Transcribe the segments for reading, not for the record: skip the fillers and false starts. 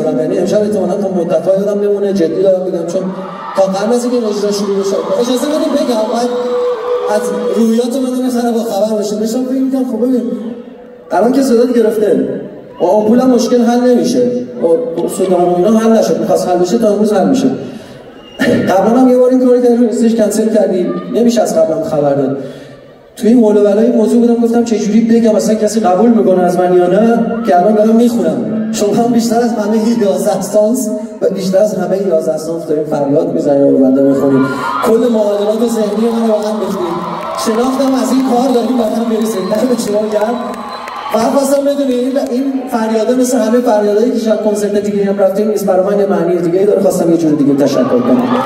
دارم، یعنی امشب احتمالاً تا مدت‌ها یادم بمونه، جدی دارم میگم، چون تا قبل از اینکه اجرا شروع بشه اجازه بدید بگم بعد از روحیات من مثلا با خبر باشید. داشتم فکر می‌کردم خب ببین الان که صدا گرفته با آمپول هم مشکل حل نمیشه، با صدا و اینا حل نشد، می‌خواست حل بشه تا امروز حل میشه. قبلا هم یه بار این کاری کردیم استیج کنسل کردیم، نمیشه از قبلا خبر داد. توی این مول و بلای موضوع بودم گفتم چه جوری بگم مثلا کسی قبول میکنه از من یا نه، که الان دارم میخونم. شما هم بیشتر از همه 11 سانس و بیشتر از همه 11 سانس داریم فریاد میزنیم و بنده میخونیم. کل معادلات ذهنی من رو هم بخونیم. شناختم از این کار داریم بعد هم برسیم. نه به شما گرم. فقط خواستم بدونید این فریاده مثل همه فریادایی که شاید کنسرت دیگه هم رفتیم نیست، برای من یه معنی دیگه داره. خواستم یه جور دیگه تشکر کنم.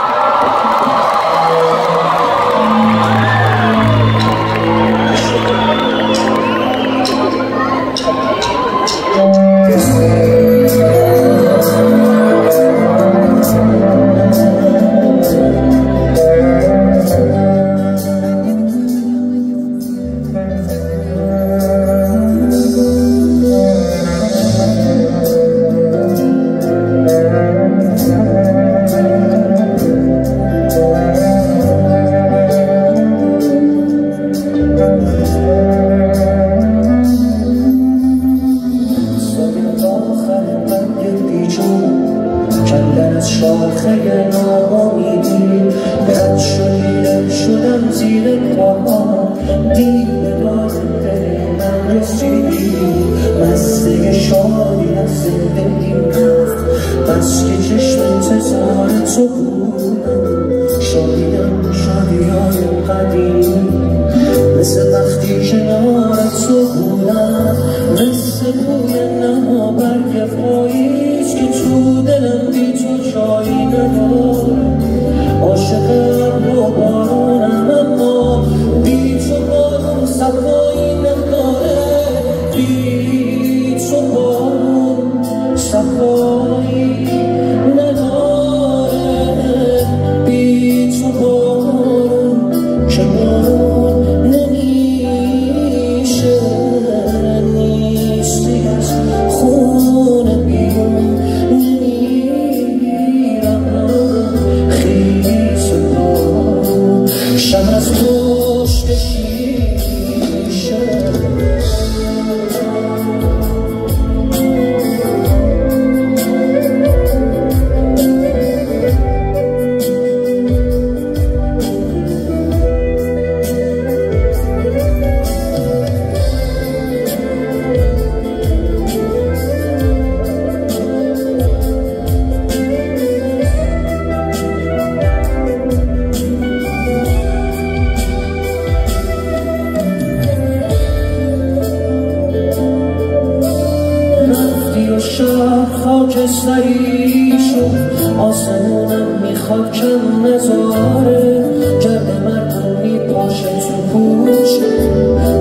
خاکستری شد آسمونم میخواد کم نزاره، گرد مردم میپاشه تو پوشه،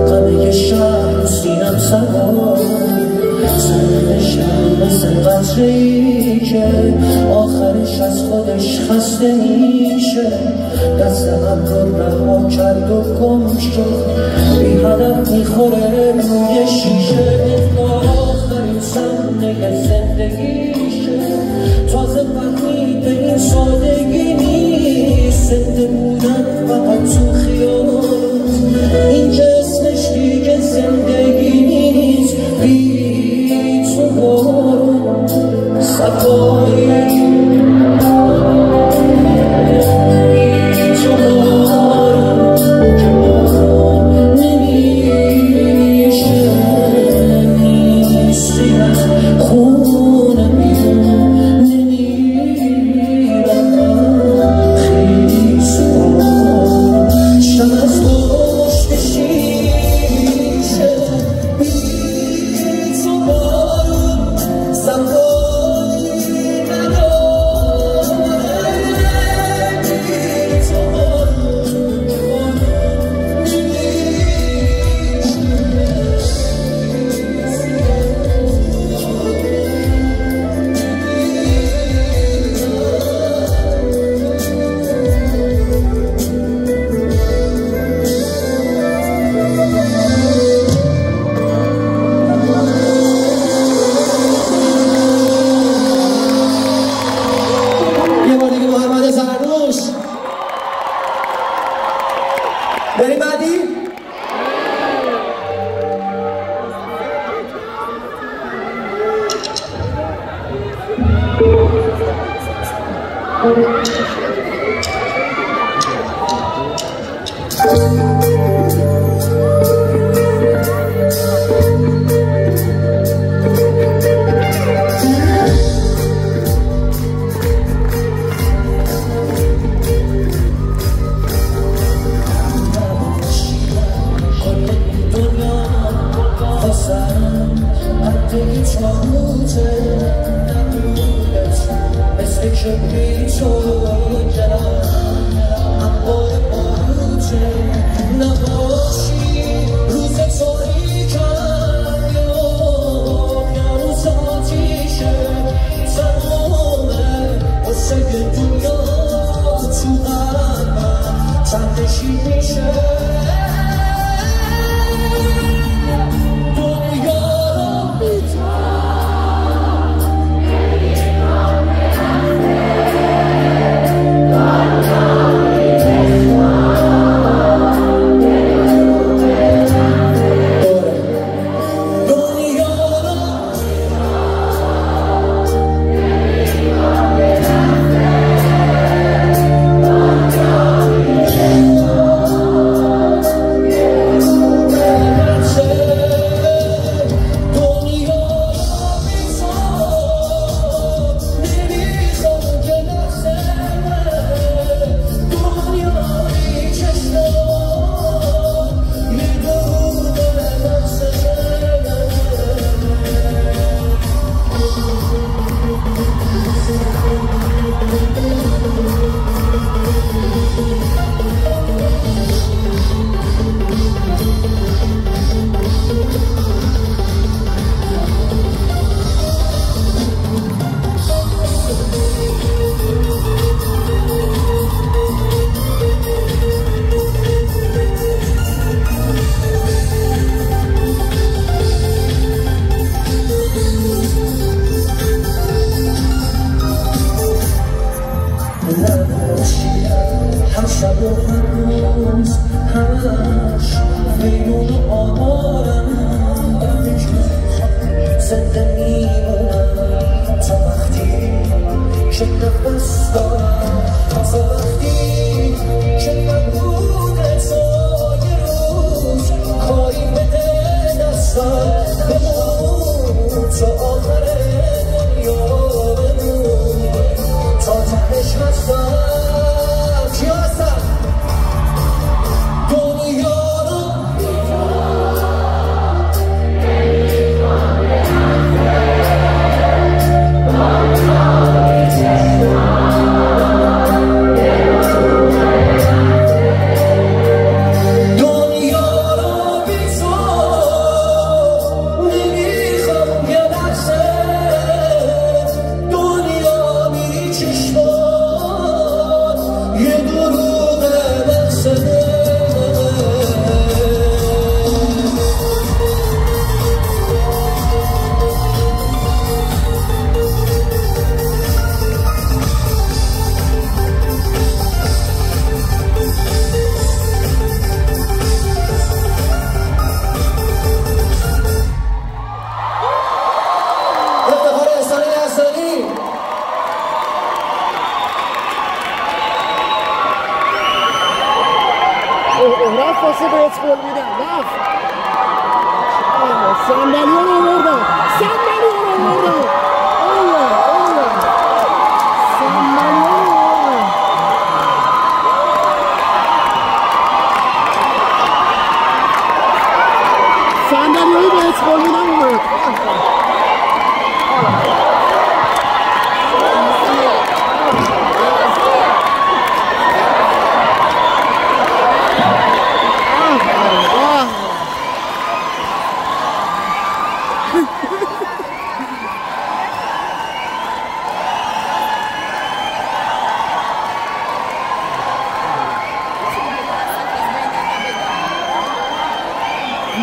غمه شهر سینم سواره، سرم شهر مثل قطره‌ای که آخرش از خودش خسته میشه، دست هم رو رها کرد و گم شد، بی هدف میخوره روی شیشه، انگار آخرین صحنه زندگیشه، تازه فهمید این سادگی نیست، زنده بودن فقط تو خیالات، اینجا اسمش دیگه زندگی نیست، بی تو بارون صفایی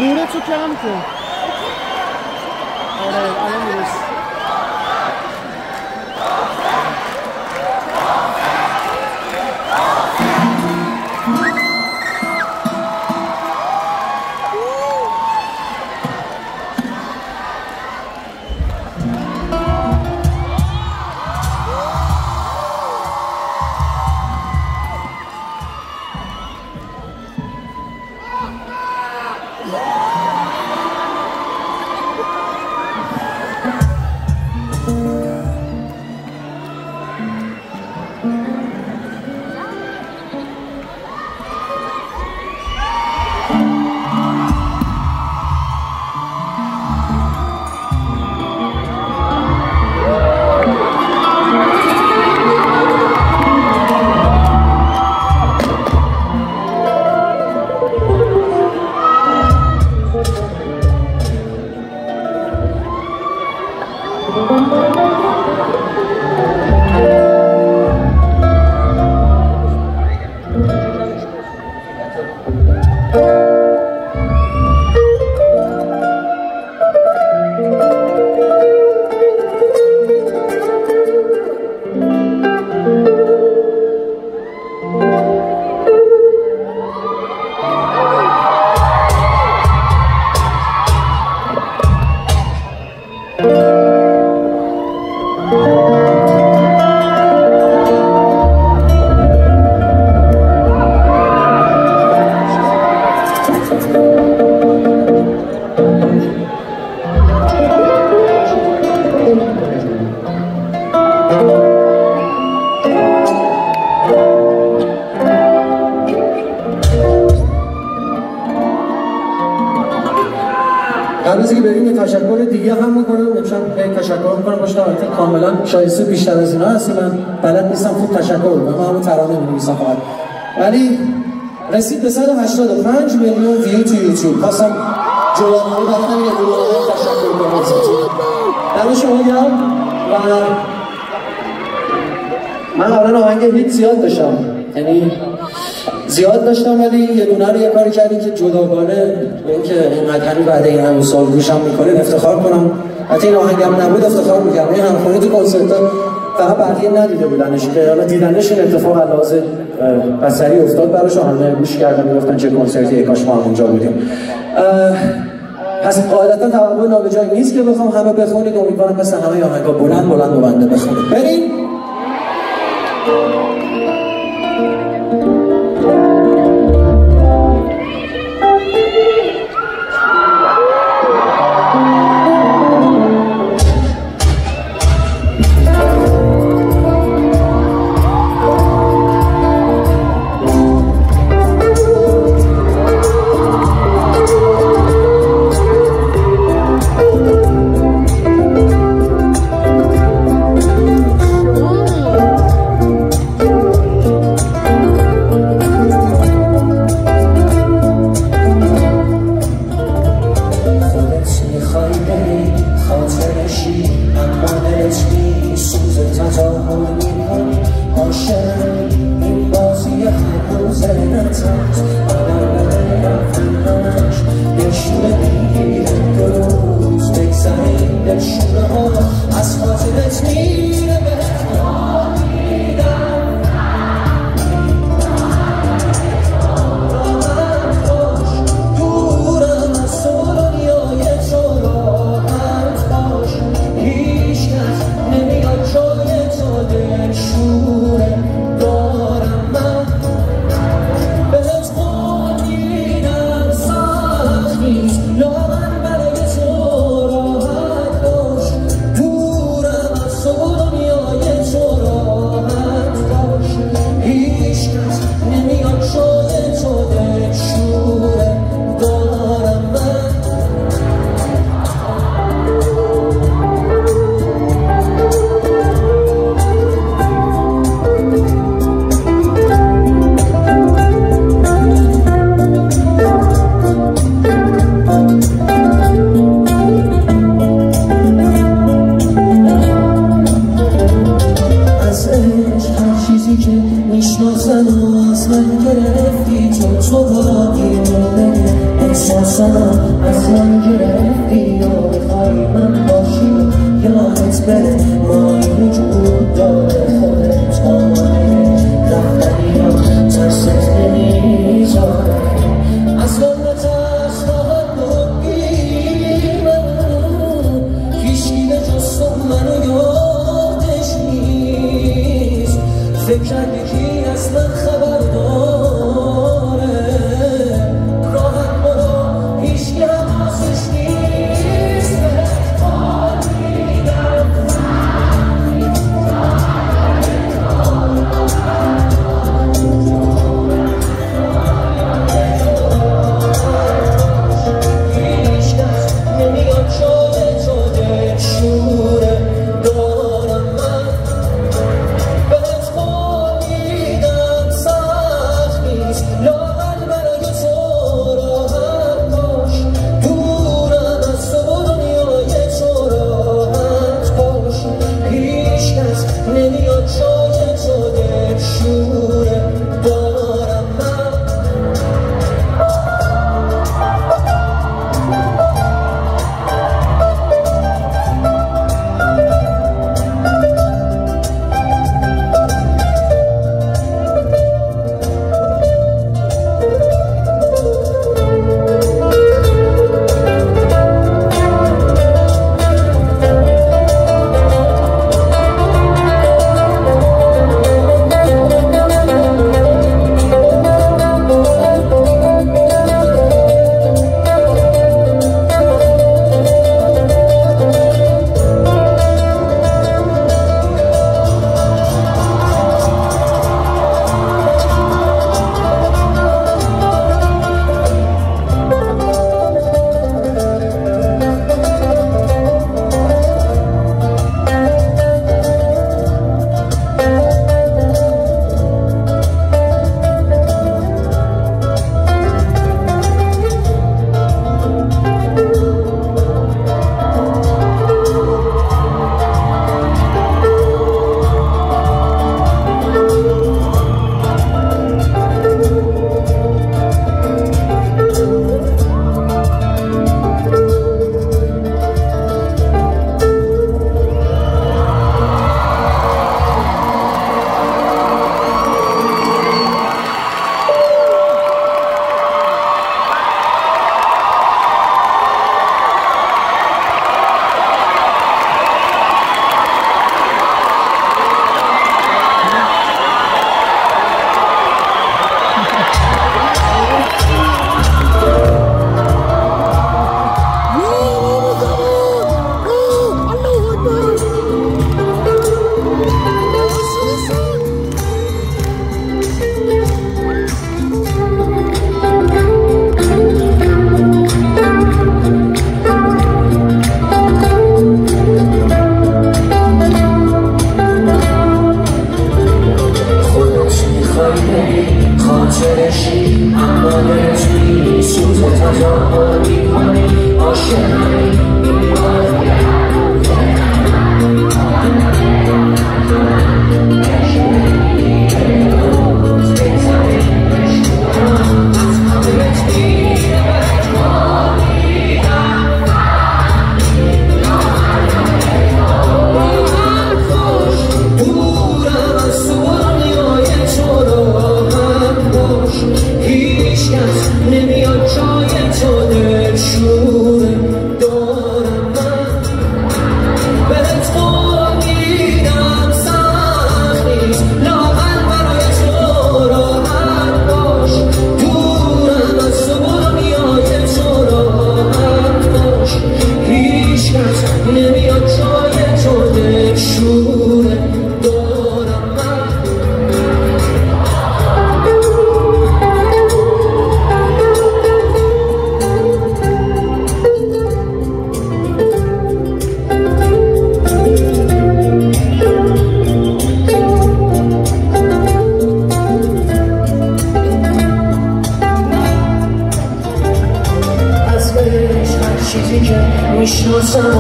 نورتو کم کن. آره الان میرسی. قبل از اینکه بریم یه تشکر دیگه هم میکنم. امشب تشکر میکنم باشم، البته کاملا شایسته بیشتر از اینا هستی، من بلد نیستم خوب تشکر کنم، من همون ترانه می‌نویسم فقط. ولی رسید به 185 میلیون ویو تو یوتیوب. خواستم جوان‌ها رو برای همین گروه تشکر کنم. دم شما گرم. و من قبلا آهنگ هیت زیاد داشتم، یعنی زیاد داشتم، ولی یه دونه رو یه کاری کردیم که جداگانه به اینکه اینقدر همین بعد این همون سال گوشم میکنه افتخار کنم. حتی این آهنگم نبود افتخار میکردم. این همخونی تو کنسرت‌ها فقط بقیه ندیده بودنش، که حالا دیدنش این اتفاق علاوه بصری افتاد براش، همه گوش کردن میگفتن چه کنسرتی، کاش ما هم اونجا بودیم. پس قاعدتا توقع نابجایی نیست که بخوام همه بخونید. امیدوارم مثل همه آهنگا بلند و بنده بخونید. بریم. Let's go.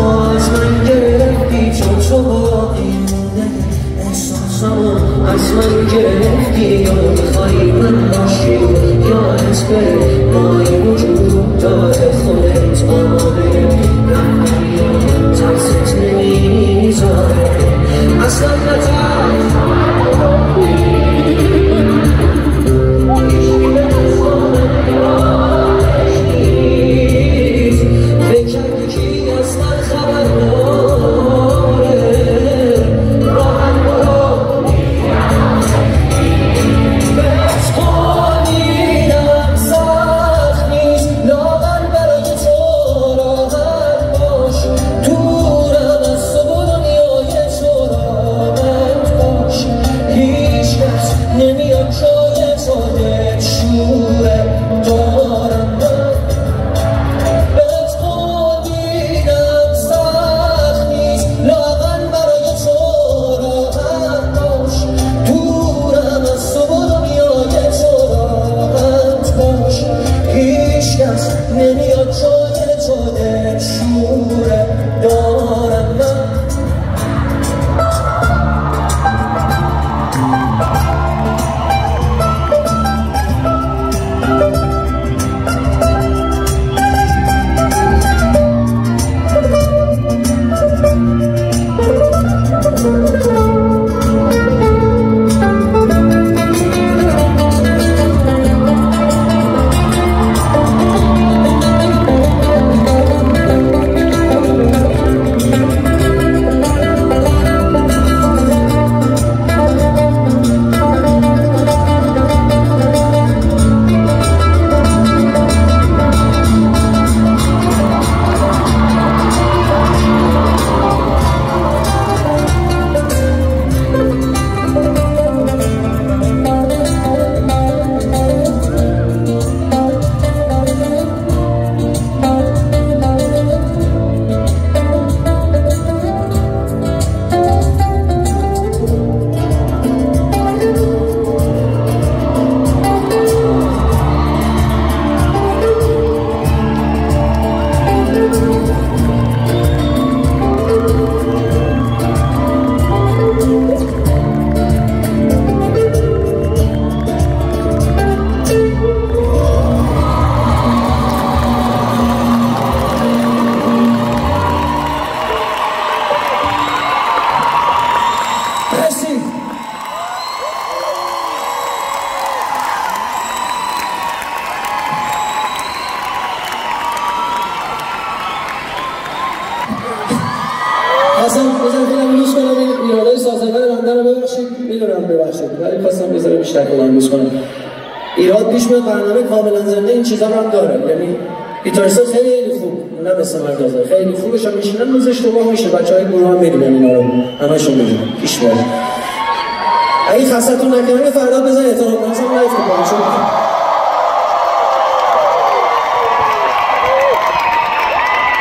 از من گرفتی چون تو باقی مونده احساسمو از من گرفتی یا میخوایی من باشی یا حس بره مایی وجود داره خودت آماده رفتی یا ترست نمیذاره اصلا نترس ایراد پیش میاد برنامه کاملا زنده این چیزا هم داره، یعنی گیتاریستا خیلی خوب نه مثل مردازه خیلی خوبش هم میشینن روز اشتباه میشه بچهای گروه هم میدونن اینا رو همشون میدونن پیش میاد. اگه خستتون نکنه فردا بزن احترام کنم لایف کنم شما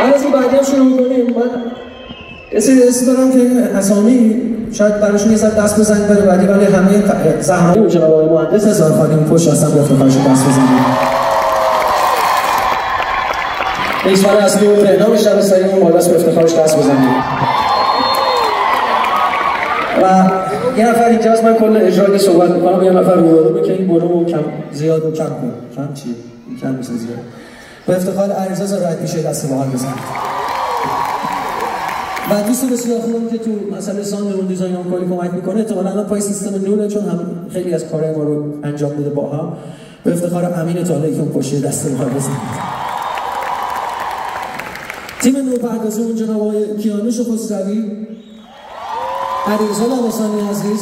من از این بعدی هم شروع کنیم. من اسم دارم که اسامی شاید براشون یه سر دست بزنید بره بعدی، ولی همه زحمت جناب آقای مهندس هزار خانم پشت هستن به افتخارش دست بزنید. میزبان اصلی و نام شب سعید اون بالاست به افتخارش دست بزنید. و یه نفر اینجاست من کل اجرا صحبت میکنم، یه نفر رو که این برو کم زیاد و کم کن کم چی؟ این کم میشه زیاد. به افتخار علیرضا راحت میشه دست باحال بزنید. و دوست بسیار خوبم که تو مسئله ساند اون دیزاین هم کلی کمک میکنه. احتمالاً الان پای سیستم نوره چون هم خیلی از کارهای ما رو انجام میده با هم. به افتخار امین طالعی که اون پشت دست ما بزنید. تیم نورپردازی اون جناب آقای کیانوش خسروی، علیرضا لواسانی عزیز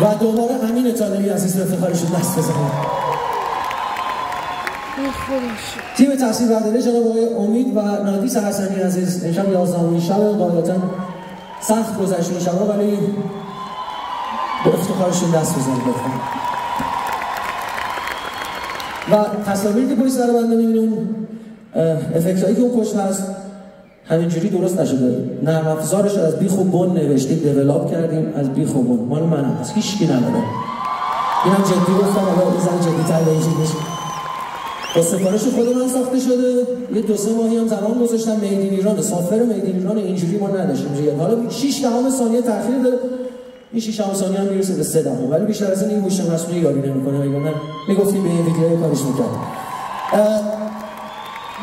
و دوباره امین طالعی عزیز به افتخارشون دست بزنید. تیم تحصیل برداری جناب آقای امید و نادیس حسنی عزیز، امشب 11مین شب قاعدتاً سخت گذشت این شبا، ولی به افتخارشون دست بزنید لطفاً. و تصاویری که پشت سر بنده می‌بینیم افکتایی که اون پشت هست همینجوری درست نشده، نرم افزارش از بیخ و بن نوشتیم دیولاپ کردیم، از بیخ و بن مال من هست، هیچ کی نداره. اینم جدی گفتم، حالا یه ذره جدی‌تر بهش بشه. با سفارش خود من ساخته شده. یه 2-3 ماهی هم زمان گذاشتم. میدین ایران، سافر میدین ایران اینجوری ما نداشتیم ریال. حالا 6 دهم ثانیه تأخیر داره. این 6 دهم ثانیه هم میرسه به 3 دهم، ولی بیشتر از این گوش مسئولی یاری نمی‌کنه. اگه میگفتیم به این ویدیو کارش می‌کرد.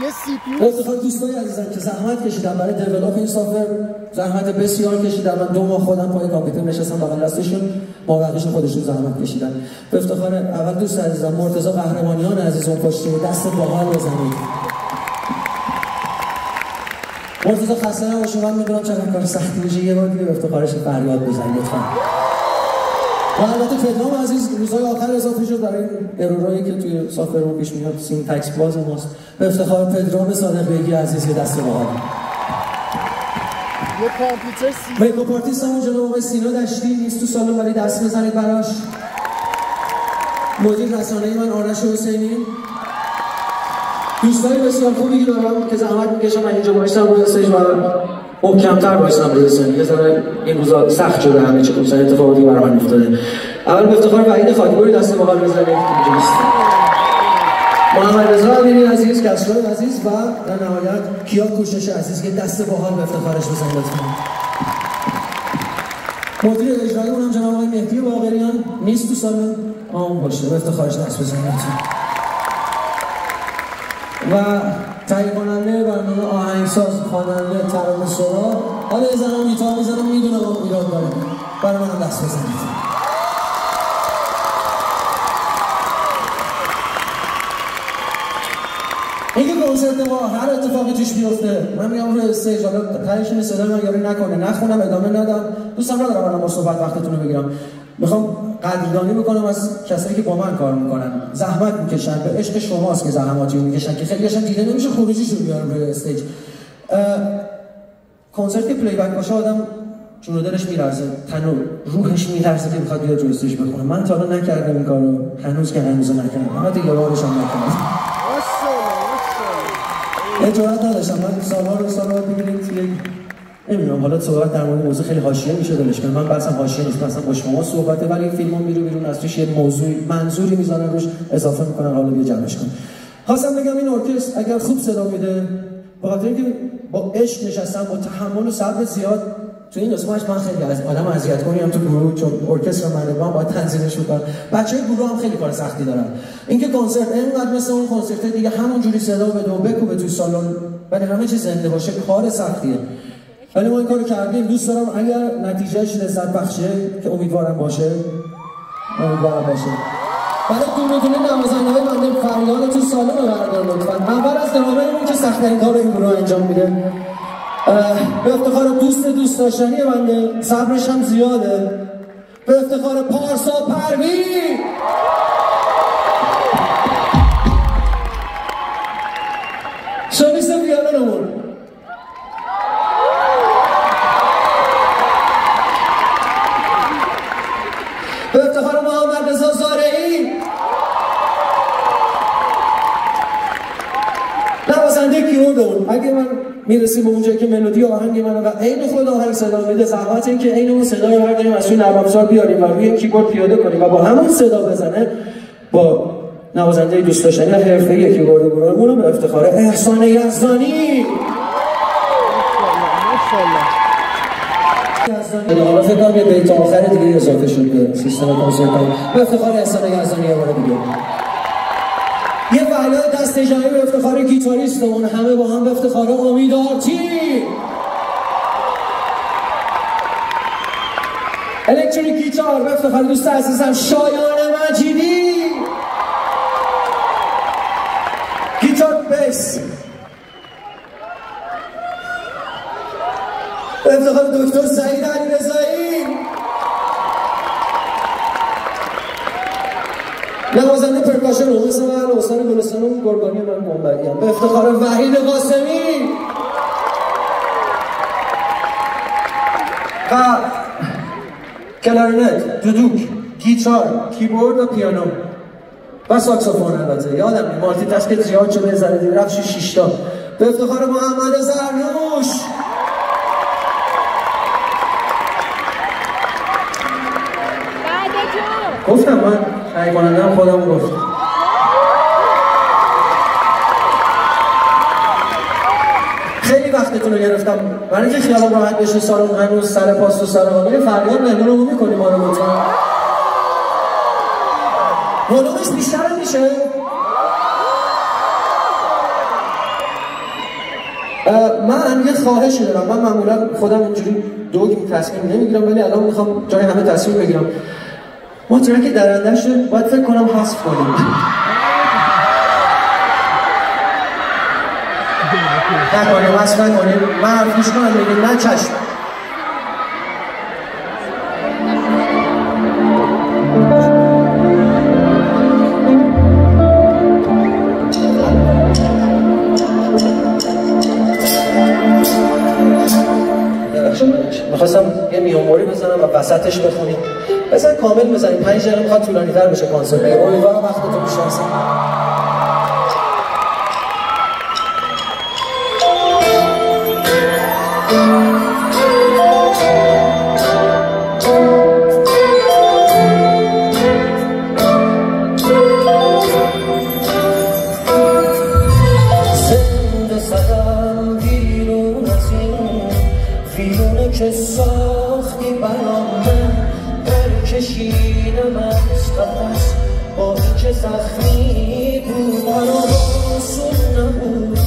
یه سی پی افتخار دوستای عزیزم که زحمت کشیدن برای دیولپ این سافر، زحمت بسیار کشیدن. من 2 ماه خودم پای کامپیوتر نشستم بغل دستشون، مابقیشون خودشون زحمت کشیدن. به افتخار اول دوست عزیزم مرتضی قهرمانیان عزیز اون پشت دست باحال بزنید. مرتضی خسته نباشه، من میدونم چقدر کار سختی میشه. یه بار دیگه به افتخارش فریاد بزنید لطفا. و البته پدرام عزیز روزهای آخر اضافه شد برای ارورایی که توی سافرمون پیش میاد. سینتکس باز ماست. به افتخار پدرام صادق بیگی عزیز یه دست باحال. یه کامپیوتر سی میکاپ آرتیستمون جناب آقای سینا دشتی نیست تو سالن، ولی دست بزنید براش. مدیر رسانه‌ای من آرش حسینی. دوستای بسیار خوبی که دارم که زحمت میکشم من اینجا باشم روی استیج و محکم‌تر باشم روی استیج. یه ذره این روزا سخت شده همه چی، خب اتفاقاتی برای من افتاده. اول به افتخار وحید خاکپوری دست باحال بزنید اینجاست. محمد رضا امیری عزیز، کسرای عزیز و در نهایت کیا کوشش عزیز که دست باحال به افتخارش بزنید لطفاً. مدیر اجرایی اونم جناب آقای مهدی باقریان نیست تو سالن، اون باشه به افتخارش دست بزنید لطفاً. و تهیه کننده برنامه آهنگساز، خواننده، ترانه‌سرا. حالا یه زنم گیتار میزنم میدونم ایراد داره، برای منم دست بزنید. اینکه کنسرت ما هر اتفاقی توش بیفته من میام روی استیج، حالا تهش این صدا من یاری نکنه، نخونم، ادامه ندم، دوستم ندارم الان با صحبت وقتتون رو بگیرم. میخوام قدردانی بکنم از کسایی که با من کار میکنن، زحمت میکشن، به عشق شماست که زحماتی میکشن که خیلی هاشون دیده نمیشه خروجیشون بیارم روی استیج. کنسرت که پلی بک باشه آدم جون و دلش میلرزه، تن و روحش میلرزه که بخواد بیاد روی استیج بخونه. من تا حالا نکردم این کارو، هنوز نکردم، اما دیگه بارش هم نکردم. جرأت نداشتم. من سال‌ها ببینید نمیدونم، حالا صحبت در مورد موضوع خیلی حاشیه میشه دلش کنم. من بحثم حاشیه نیست، مثلا با شما صحبته، ولی این فیلمو میره بیرون از توش یه موضوعی منظوری میذارن روش اضافه میکنن، حالا بیا جمعش کن. خواستم بگم این ارکستر اگر خوب صدا میده به خاطر اینکه با عشق نشستم، با تحمل و صبر زیاد. تو این قسمتش من خیلی از آدم اذیت کنیم تو گروه، چون ارکستر من باید تنظیمش بکنم. بچه‌های گروه هم خیلی کار سختی دارن. اینکه کنسرت اینقدر مثل اون کنسرت دیگه همون جوری صدا بده و بکوبه توی سالن، ولی همه چیز زنده باشه، کار سختیه. ولی ما این کارو کردیم. دوست دارم اگر نتیجهش لذت بخشه که امیدوارم باشه، برای دونه نوازنده‌های بنده فریاد تو سالن بردار لطفاً. اول از درامه این که سخت‌ترین کار این گروه انجام میده. به افتخار دوست داشتنی بنده، صبرش هم زیاده، به افتخار پارسا پروین. سولیست ویولنمون. به افتخار محمد رضا زارعی، نوازنده کیبوردمون. اگه من میرسیم به اونجایی که ملودی آهنگ منو و عین خود آهنگ صدا میده، زحمت این که عین اون صدا رو برداریم از توی نرم افزار بیاریم و روی کیبورد پیاده کنیم و با همون صدا بزنه، با نوازنده دوست داشتنی و حرفه‌ای کیبورد گروهمون، به افتخار احسان یزدانی. حالا فکر کنم یه بیت آخر دیگه اضافه شد به سیستم کنسرت. به افتخار احسان یزدانی یه بار دیگه. یه فعالیت دست اجرایی به افتخار گیتاریستمون، همه با هم به افتخار امید آرتی. الکتریک گیتار به افتخار دوست عزیزم شایان مجیدی. گیتار بیس به افتخار دکتر سعید علیرضایی. نوازنده پرکاشن رو مثل من استان گلستان و گرگانی من بمبئی هم، به افتخار وحید قاسمی. و کلارینت، دودوک، گیتار، کیبورد و پیانو و ساکسوفون. البته یادم مالتی تاسک زیاد شده، ذره دیر رفت 6 تا. به افتخار محمد زرنوش. گفتم من تهیه کننده‌ام خودم گفت. تایمتون رو گرفتم برای اینکه خیالم راحت بشه. سالن هنوز سر پاست و سر حاله فریاد مهمون رو میکنیم ما رو لطفا. ولومش بیشتر هم میشه؟ من یه خواهشی دارم. من معمولا خودم اینجوری دوگ تصمیم نمیگیرم ولی الان میخوام جای همه تصمیم بگیرم. ما ترک درندش رو باید فکر کنم حذف کنیم. نکنیم حذف نکنیم. من حرف گوش کنم بگیم نه چشم. میخواستم یه میانبری بزنم و وسطش بخونیم. بزن کامل بزنیم 5 دقیقه میخواد طولانی تر بشه کانسرت. امیدوارم وقتتون بیشه اصلا. که ساختی برام من کشیدم از قفس با اینکه زخمی بود برام آسون نبود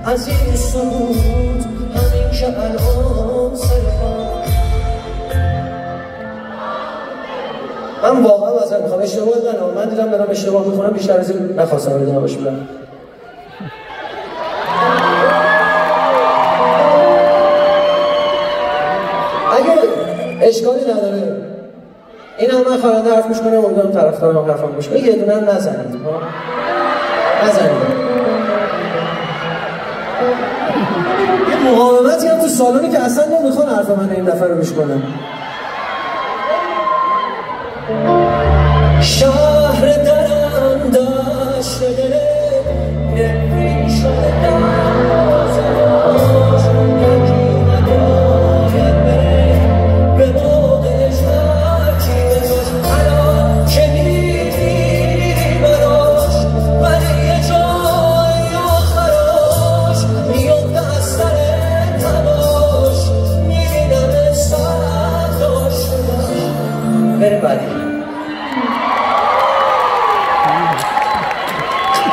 از این سرود همین که الان سرم. من واقعا مثلا میخوام اشتباه نکنم. من دیدم دارم اشتباه میکنم بیشتر از این نخواستم بدونم باشه برم. اشکالی نداره. این هم من خواننده حرف گوش کنم امیدوارم طرفدارم هم حرفم گوش کنم. یه دونه هم نزنید. نزنید. یه مقاومتی هم تو سالونی که اصلا نمیخوان حرف من این دفعه رو گوش کنم. شهر درندش شده نفرین شده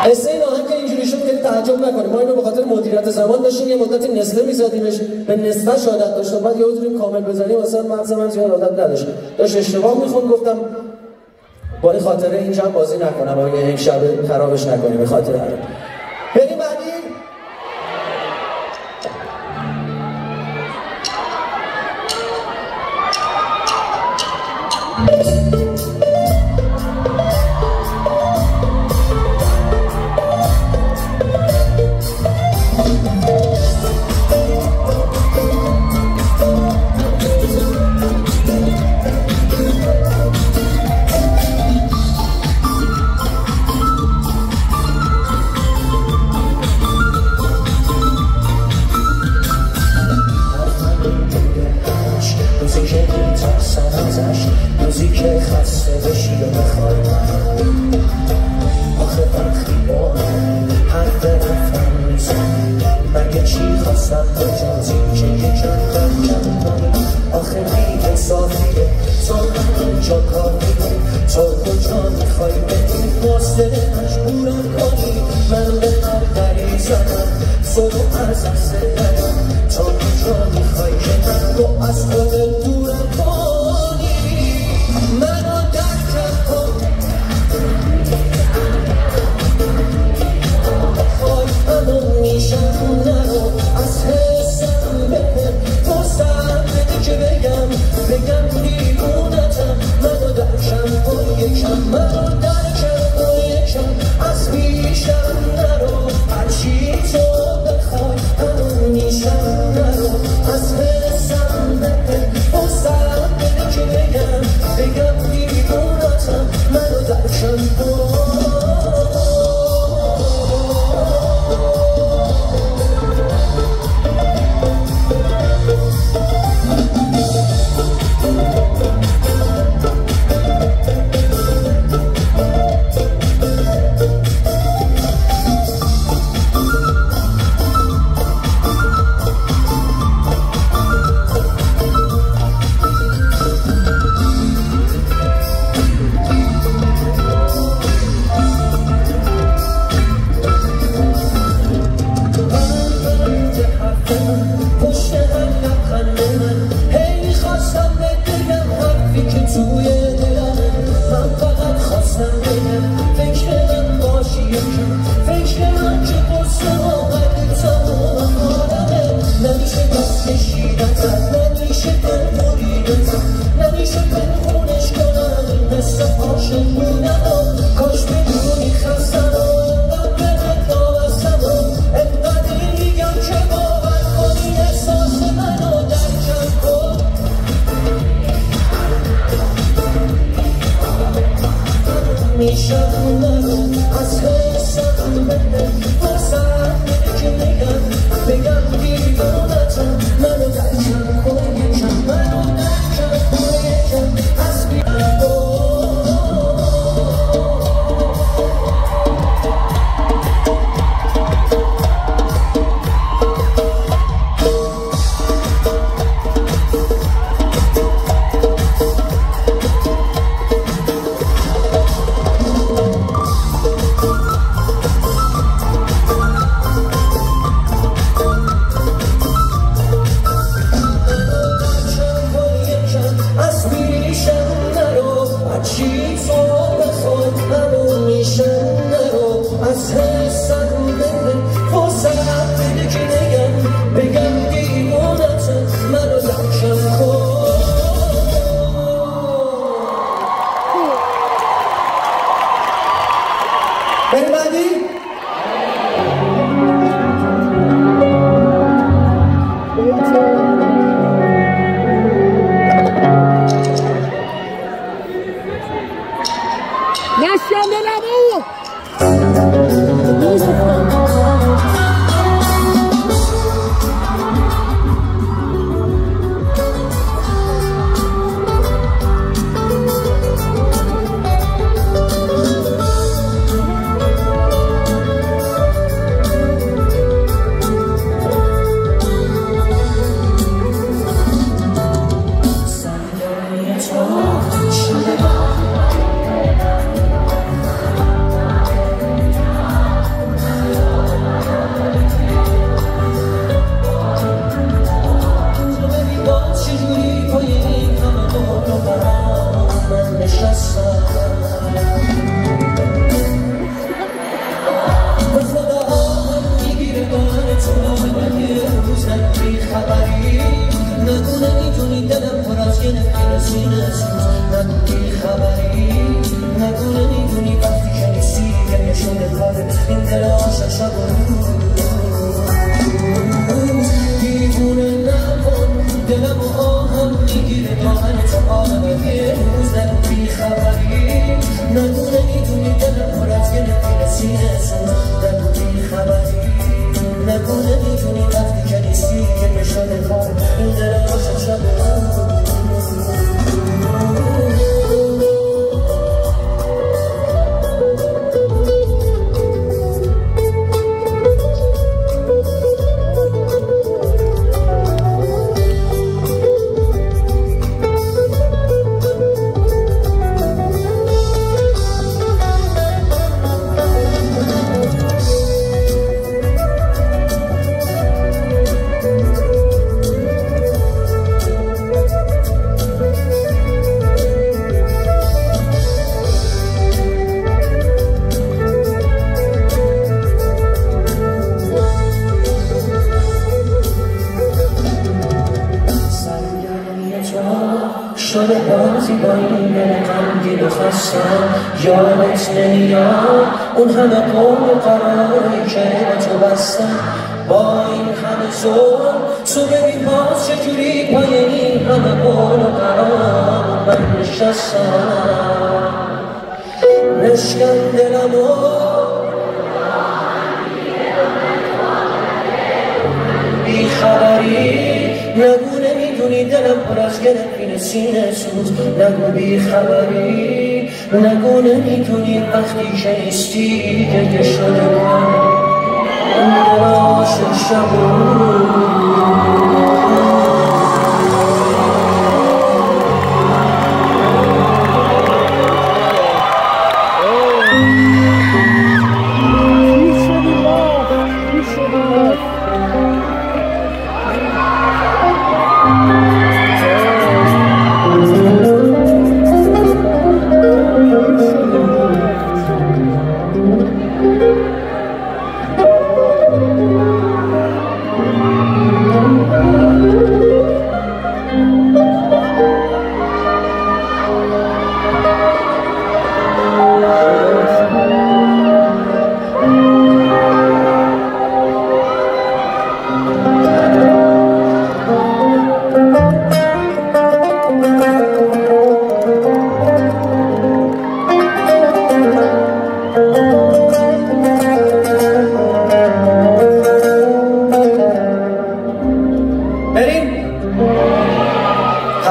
قصه این آهنگ که اینجوری شد که تعجب نکنیم. ما اینو به خاطر مدیریت زمان داشتیم یه مدتی نصفه می‌زدیمش، به نصفش عادت داشتم. بعد یه حضوری کامل بزنیم مثلا مغز من زیاد عادت نداشت. داشت اشتباه می‌خوند گفتم با این خاطره اینجا بازی نکنم و این شب خرابش نکنیم به خاطر همین. بریم بعدی. روزی که خسته بشی و بخوای آخه وقتی با حرف رفتن میزن مگه چی خواستم به جازی که یکم کم کنی آخه بی صافیه تا همونجا کار میگه تا کجا میخوای بری واسه مجبورم کنی من به هر دری زنم صبح از دست درم تا کجا میخوای که من رو از خودت دورم کنی منو درکم کن خواهی همون میشم نرو از حسم بکن پستم بده که بگم دیوونتم منو درکم کن یکم منو درکم کن یکم از پیشم نرو هرچی تو بخوای همون میشم نرو از حسم بکن این دل عاشق شب دیوونه نکن دلم و آهم میگیره دامن تو آهم یه روز نگو بیخبری نگونه میدونی دلم پر از گرفتی سینه سون نگو بیخبری نگونه میدونی وقتی که نیستی که نشده کار این دل عاشق شب شده بازی با این دل غمگین و خستم یادت نمیاد اون همه قول قراری که با تو بستم با این همه زور تو ببین باز چجوری پای این همه قول و قرار من نشستم نشکن دلم و بیخبری نگو نمیدونی دلم پر از گرفین سینه سوز نگو بیخبری نگو نمیدونی وقتی که نیستی که شده من این دل عاشق شب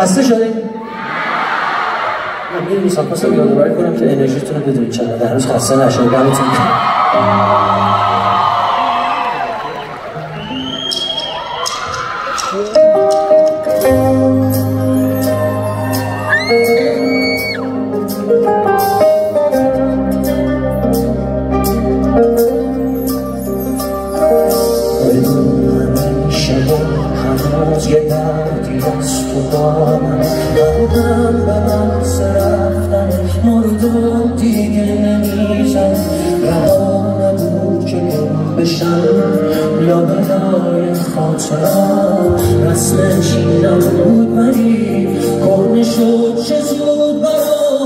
خسته شدیم؟ من میریم میسان خواستم یادآوری کنم که انرژیتون رو بدونید چقدر هنوز خسته نشدید دمتون هنوز یه دردی از تو دارم قلبم به محض رفتن مردم دیگه نمیزن رها نبود که گم بشم لابلای خاطرم رسمش این نبود ولی کهنه شد چه زود برام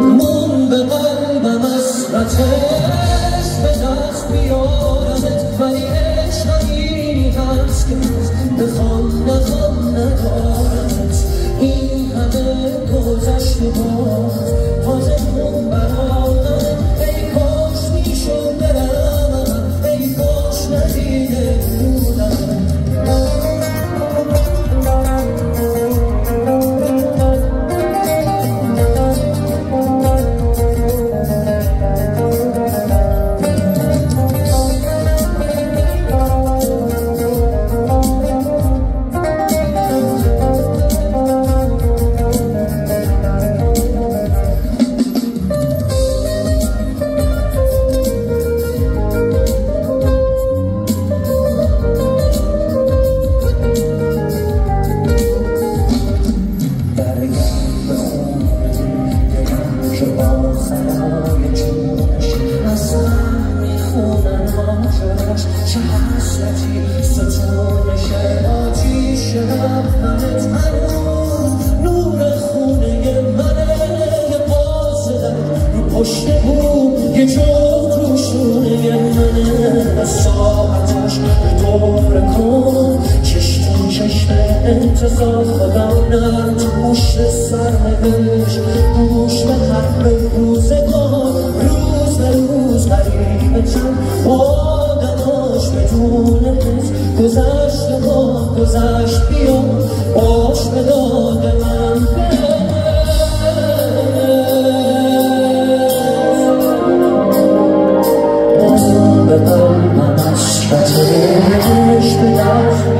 مون به قلبم حسرتش به دست بیارمت ولی عشق همینی هست که بخوام ندارمت این همه گذشت و باز تازه خون برامه ای کاش میشد برم ای کاش ندیده بودم چه حسرتی ستونش آتیش رفتنت هنوز نور خونه منه پشت بود یه جفت روشونه منه ساعتش به دور کن چشم چشم انتظار خدا نرم توش سرمش گوش به حرف روزگار روز به روز غریبه چند آدماش بدون حس گذشت ما گذشت بیا باش به داد من بازم به قلبم عشقتش به دست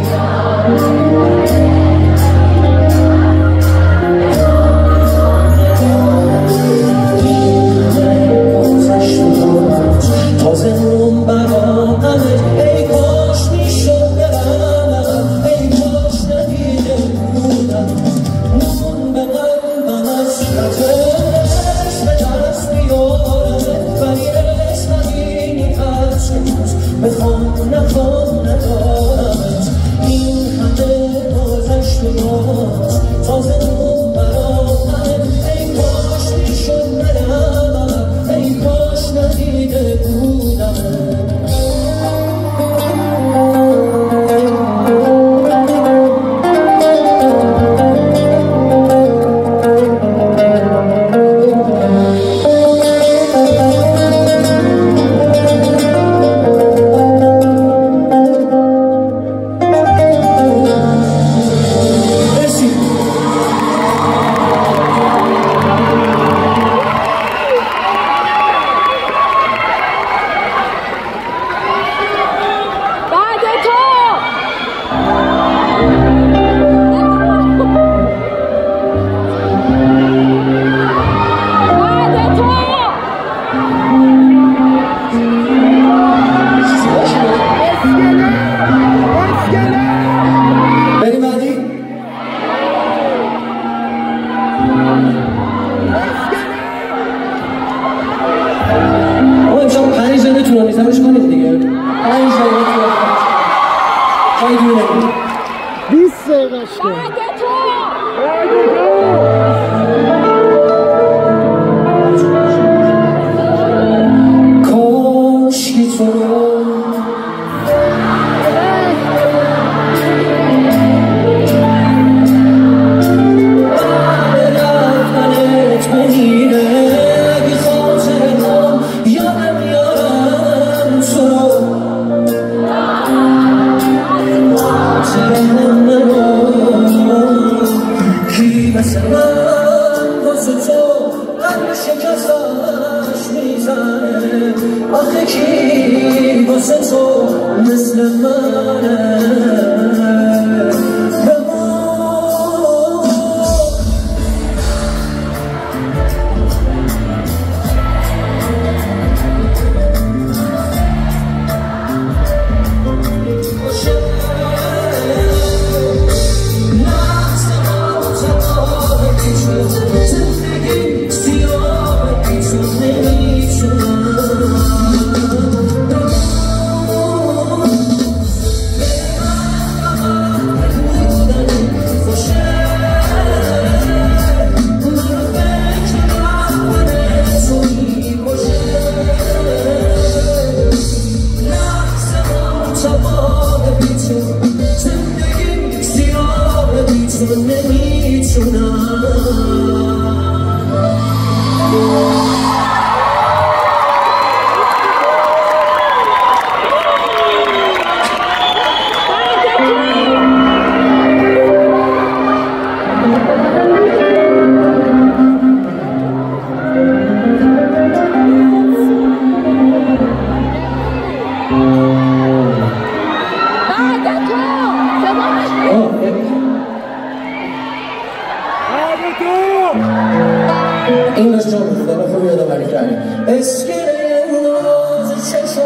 این داشت جا میفوده به خوبی یادآوری کردیم اسکله ناز چشم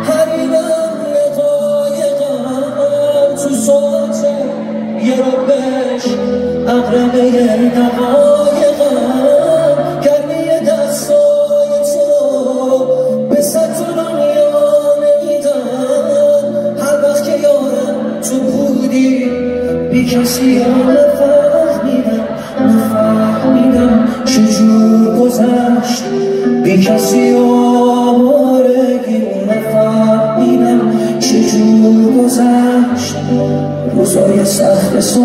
حریمم قایقم تو ساعته یه ربش اقربه دقایقم گرمی دستای تو به صد تو دنیا نمیدم هر وقت که یارم تو بودی بی کسی ها نفهمیدم چجور گذشت کسی آوارگی نفهمیدم چجور گذشت روزای سخت سادگی.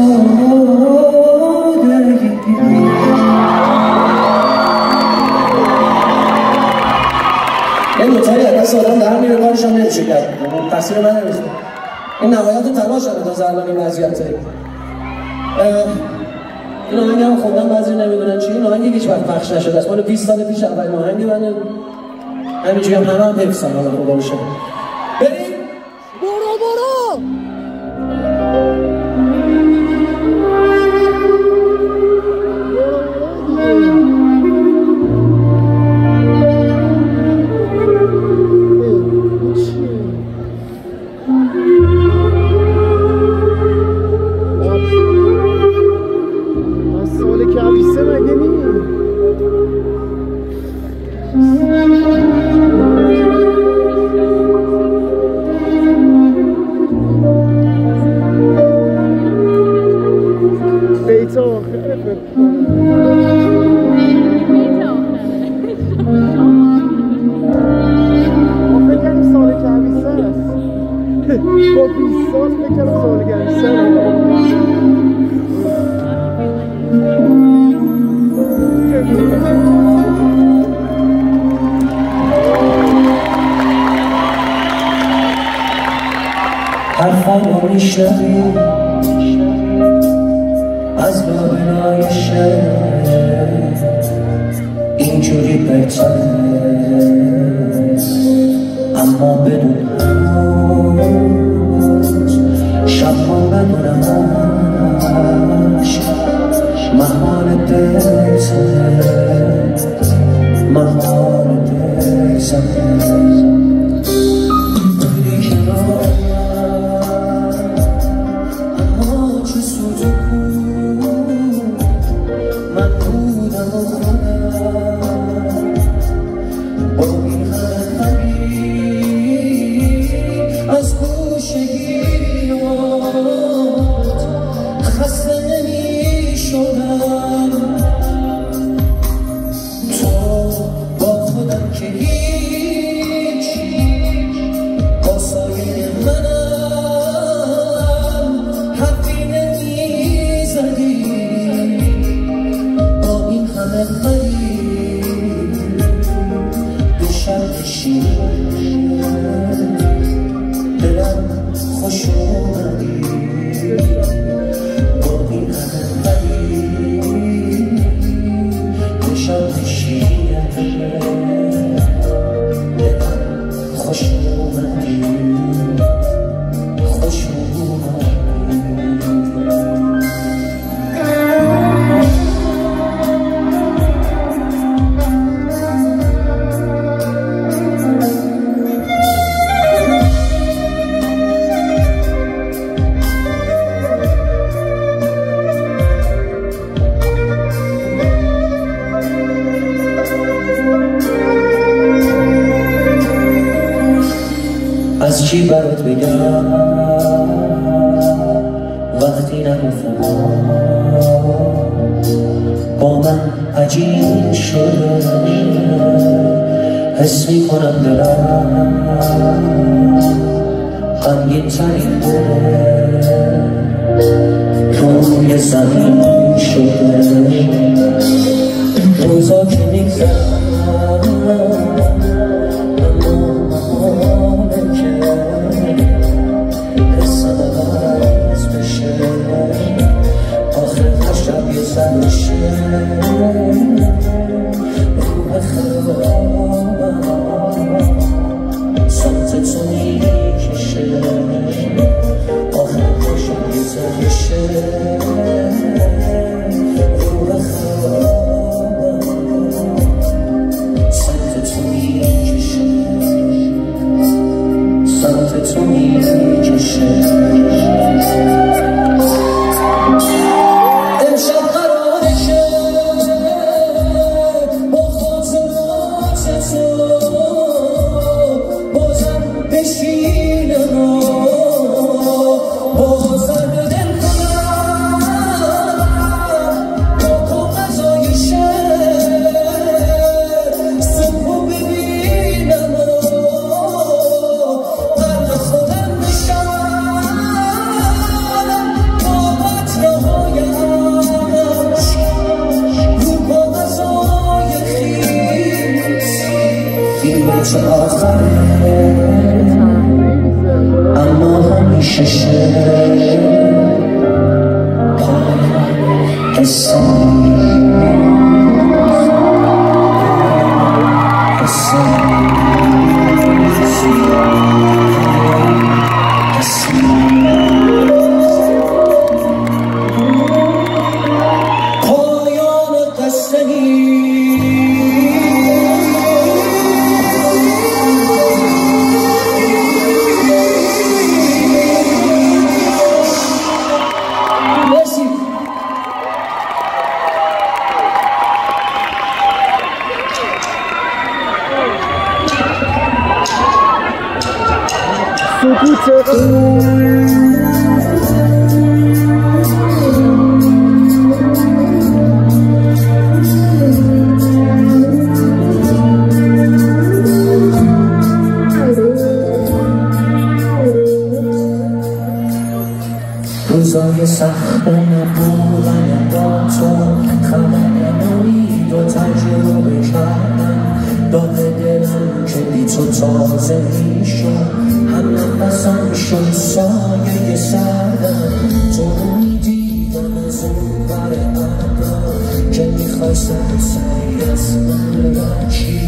این نوتایی از دست آدم در میره کارش هم نمیشه کرد، تقصیر من نمیشه. این نهایت تلاش همه تا زربان این وضعیته. این آهنگ هم خوندن بعضی نمیدونن چی، این آهنگ هیچ وقت پخش نشده است، مال 20 سال پیش اولین آهنگ منه. همینجوری هم همه حفظن حالا خدا رو شکر. بریم برو حرفامو میشنوی از لابلای شهر اینجوری بهتره، اما بدون شبها بدون عشق محال دل زده، محال دل زده. از چی برات بگم وقتی نگفتم با من عجیب شده، حس میکنم دلم غمگین ترین روی زمین شده. روزا که میگذرم روح خرابم سمت تو میکشه، آخر باشم یه زرشه. روح خرابم شیشه روزای سخت نبودن با تو خبر نوید و تجربه کردن داغ دلم که بی تو تازه میشد هم نفسم شد سایه سردم تو رو میدیدم از اون بر ابرا که میخوای سری از من رچی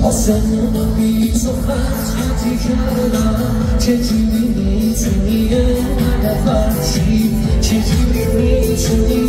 آسمون بی تو خطی کردم چجوری میتونی نفرشی چجوری میتونی